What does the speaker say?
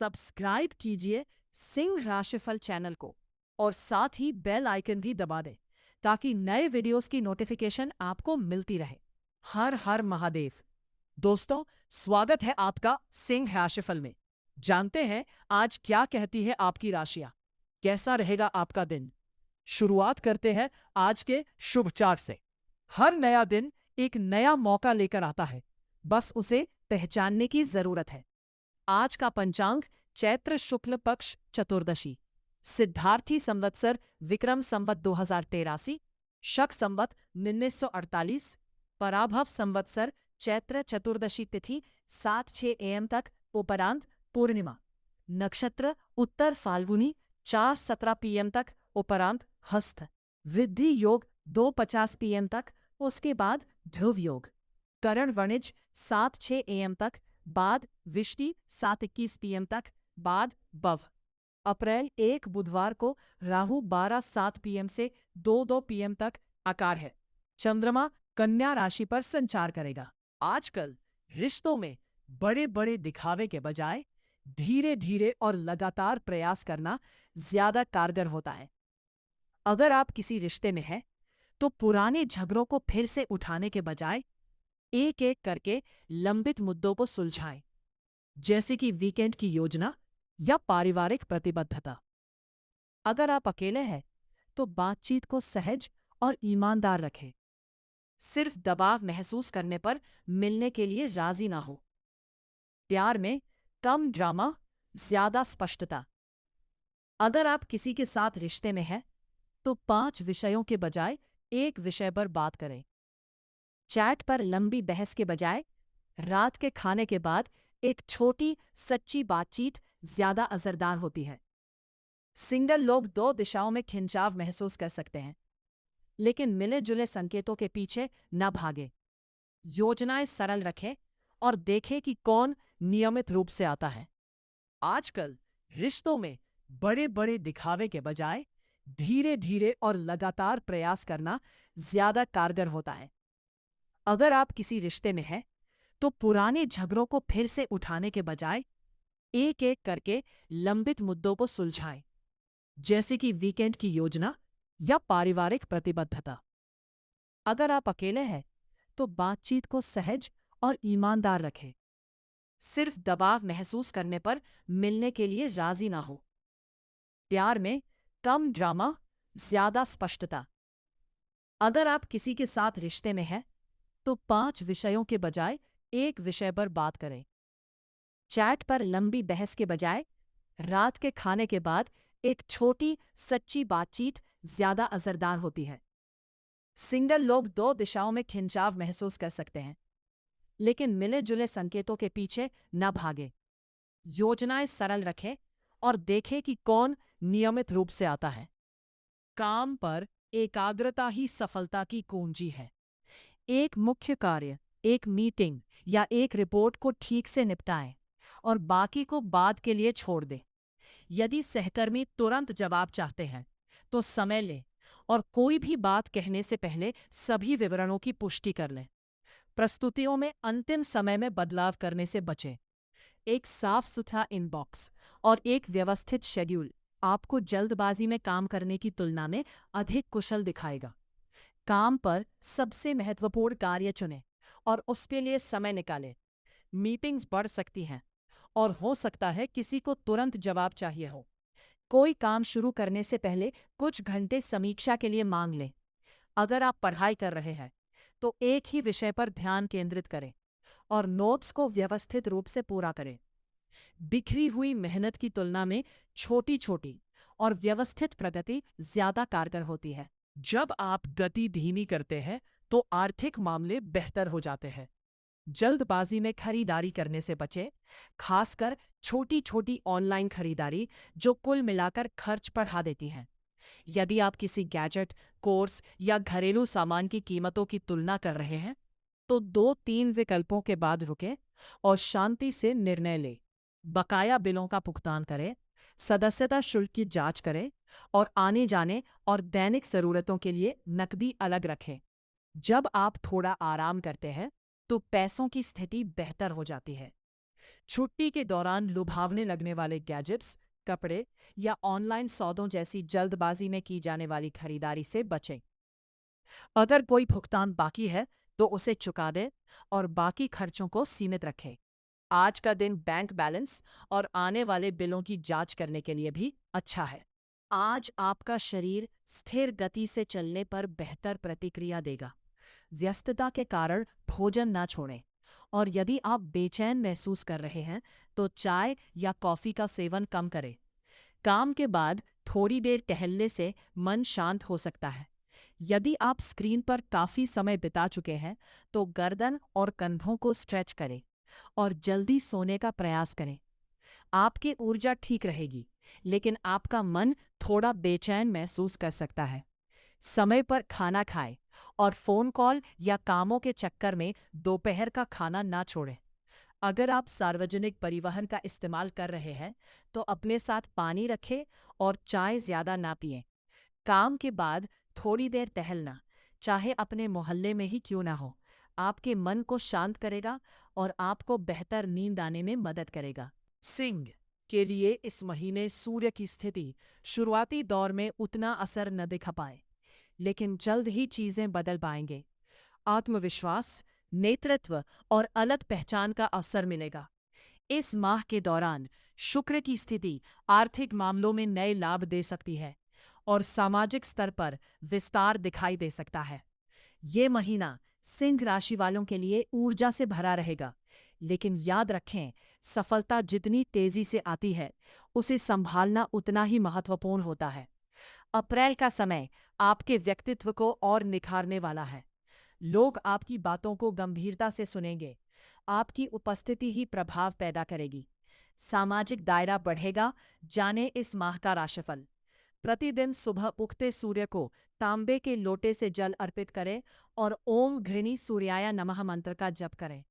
Subscribe कीजिए सिंह राशिफल channel को और साथ ही बेल आइकन भी दबा दें ताकि नए वीडियोस की नोटिफिकेशन आपको मिलती रहे। हर हर महादेव। दोस्तों, स्वागत है आपका सिंह राशिफल में। जानते हैं आज क्या कहती है आपकी राशियां, कैसा रहेगा आपका दिन। शुरुआत करते हैं आज के शुभ चार्ट से। हर नया दिन एक नया मौका लेकर आता है, बस उसे पहचानने की जरूरत है। आज का पंचांग चैत्र शुक्ल पक्ष चतुर्दशी, सिद्धार्थी संवत्सर विक्रम संवत 2083, शक संवत 1948, पराभव संवत्सर चैत्र चतुर्दशी तिथि 7-6 AM तक, उपरांत पूर्णिमा। नक्षत्र उत्तर फाल्गुनी 4-17 PM तक, उपरांत हस्त। वृद्धि योग 2:50 PM तक, उसके बाद ध्रुव योग। करण वणिज 7-6 AM तक, बाद विष्टि 7:21 PM तक, बाद बव। अप्रैल 1 बुधवार को राहु 12-7 PM से 2-2 PM तक आकार है। चंद्रमा कन्या राशि पर संचार करेगा। आजकल रिश्तों में बड़े बड़े दिखावे के बजाय धीरे धीरे और लगातार प्रयास करना ज्यादा कारगर होता है। अगर आप किसी रिश्ते में हैं तो पुराने झगड़ों को फिर से उठाने के बजाय एक एक करके लंबित मुद्दों को सुलझाएं, जैसे कि वीकेंड की योजना या पारिवारिक प्रतिबद्धता। अगर आप अकेले हैं तो बातचीत को सहज और ईमानदार रखें। सिर्फ दबाव महसूस करने पर मिलने के लिए राजी ना हो। प्यार में कम ड्रामा, ज्यादा स्पष्टता। अगर आप किसी के साथ रिश्ते में हैं तो 5 विषयों के बजाय एक विषय पर बात करें। चैट पर लंबी बहस के बजाय रात के खाने के बाद एक छोटी सच्ची बातचीत ज्यादा असरदार होती है। सिंगल लोग 2 दिशाओं में खिंचाव महसूस कर सकते हैं, लेकिन मिले जुले संकेतों के पीछे न भागे। योजनाएं सरल रखें और देखें कि कौन नियमित रूप से आता है। आजकल रिश्तों में बड़े बड़े दिखावे के बजाय धीरे धीरे और लगातार प्रयास करना ज्यादा कारगर होता है। अगर आप किसी रिश्ते में हैं तो पुराने झगड़ों को फिर से उठाने के बजाय एक एक करके लंबित मुद्दों को सुलझाएं, जैसे कि वीकेंड की योजना या पारिवारिक प्रतिबद्धता। अगर आप अकेले हैं तो बातचीत को सहज और ईमानदार रखें। सिर्फ दबाव महसूस करने पर मिलने के लिए राजी ना हो। प्यार में कम ड्रामा, ज्यादा स्पष्टता। अगर आप किसी के साथ रिश्ते में हैं तो 5 विषयों के बजाय एक विषय पर बात करें। चैट पर लंबी बहस के बजाय रात के खाने के बाद एक छोटी सच्ची बातचीत ज्यादा असरदार होती है। सिंगल लोग 2 दिशाओं में खिंचाव महसूस कर सकते हैं, लेकिन मिले जुले संकेतों के पीछे न भागे। योजनाएं सरल रखें और देखें कि कौन नियमित रूप से आता है। काम पर एकाग्रता ही सफलता की कुंजी है। एक मुख्य कार्य, एक मीटिंग या एक रिपोर्ट को ठीक से निपटाएं और बाकी को बाद के लिए छोड़ दें। यदि सहकर्मी तुरंत जवाब चाहते हैं तो समय लें और कोई भी बात कहने से पहले सभी विवरणों की पुष्टि कर लें। प्रस्तुतियों में अंतिम समय में बदलाव करने से बचें। एक साफ सुथरा इनबॉक्स और एक व्यवस्थित शेड्यूल आपको जल्दबाजी में काम करने की तुलना में अधिक कुशल दिखाएगा। काम पर सबसे महत्वपूर्ण कार्य चुनें और उसके लिए समय निकालें। मीटिंग्स बढ़ सकती हैं और हो सकता है किसी को तुरंत जवाब चाहिए हो। कोई काम शुरू करने से पहले कुछ घंटे समीक्षा के लिए मांग लें। अगर आप पढ़ाई कर रहे हैं तो एक ही विषय पर ध्यान केंद्रित करें और नोट्स को व्यवस्थित रूप से पूरा करें। बिखरी हुई मेहनत की तुलना में छोटी छोटी और व्यवस्थित प्रगति ज्यादा कारगर होती है। जब आप गति धीमी करते हैं तो आर्थिक मामले बेहतर हो जाते हैं। जल्दबाजी में खरीदारी करने से बचें, खासकर छोटी छोटी ऑनलाइन खरीदारी जो कुल मिलाकर खर्च बढ़ा देती हैं। यदि आप किसी गैजेट, कोर्स या घरेलू सामान की कीमतों की तुलना कर रहे हैं तो 2-3 विकल्पों के बाद रुकें और शांति से निर्णय लें। बकाया बिलों का भुगतान करें, सदस्यता शुल्क की जांच करें और आने जाने और दैनिक जरूरतों के लिए नकदी अलग रखें। जब आप थोड़ा आराम करते हैं तो पैसों की स्थिति बेहतर हो जाती है। छुट्टी के दौरान लुभावने लगने वाले गैजेट्स, कपड़े या ऑनलाइन सौदों जैसी जल्दबाजी में की जाने वाली खरीदारी से बचें। अगर कोई भुगतान बाकी है तो उसे चुका दें और बाकी खर्चों को सीमित रखें। आज का दिन बैंक बैलेंस और आने वाले बिलों की जांच करने के लिए भी अच्छा है। आज आपका शरीर स्थिर गति से चलने पर बेहतर प्रतिक्रिया देगा। व्यस्तता के कारण भोजन ना छोड़ें और यदि आप बेचैन महसूस कर रहे हैं तो चाय या कॉफ़ी का सेवन कम करें। काम के बाद थोड़ी देर टहलने से मन शांत हो सकता है। यदि आप स्क्रीन पर काफ़ी समय बिता चुके हैं तो गर्दन और कंधों को स्ट्रेच करें और जल्दी सोने का प्रयास करें। आपकी ऊर्जा ठीक रहेगी, लेकिन आपका मन थोड़ा बेचैन महसूस कर सकता है। समय पर खाना खाएं और फ़ोन कॉल या कामों के चक्कर में दोपहर का खाना ना छोड़ें। अगर आप सार्वजनिक परिवहन का इस्तेमाल कर रहे हैं तो अपने साथ पानी रखें और चाय ज़्यादा ना पिएं। काम के बाद थोड़ी देर टहलना, चाहे अपने मोहल्ले में ही क्यों ना हो, आपके मन को शांत करेगा और आपको बेहतर नींद आने में मदद करेगा। सिंह के लिए इस महीने सूर्य की स्थिति शुरुआती दौर में उतना असर न दिखा पाए, लेकिन जल्द ही चीजें बदल पाएंगे। आत्मविश्वास, नेतृत्व और अलग पहचान का अवसर मिलेगा। इस माह के दौरान शुक्र की स्थिति आर्थिक मामलों में नए लाभ दे सकती है और सामाजिक स्तर पर विस्तार दिखाई दे सकता है। ये महीना सिंह राशि वालों के लिए ऊर्जा से भरा रहेगा, लेकिन याद रखें, सफलता जितनी तेजी से आती है, उसे संभालना उतना ही महत्वपूर्ण होता है। अप्रैल का समय आपके व्यक्तित्व को और निखारने वाला है। लोग आपकी बातों को गंभीरता से सुनेंगे। आपकी उपस्थिति ही प्रभाव पैदा करेगी। सामाजिक दायरा बढ़ेगा। जाने इस माह का राशिफल। प्रतिदिन सुबह उगते सूर्य को तांबे के लोटे से जल अर्पित करें और ओम घृणी सूर्याय नमः मंत्र का जप करें।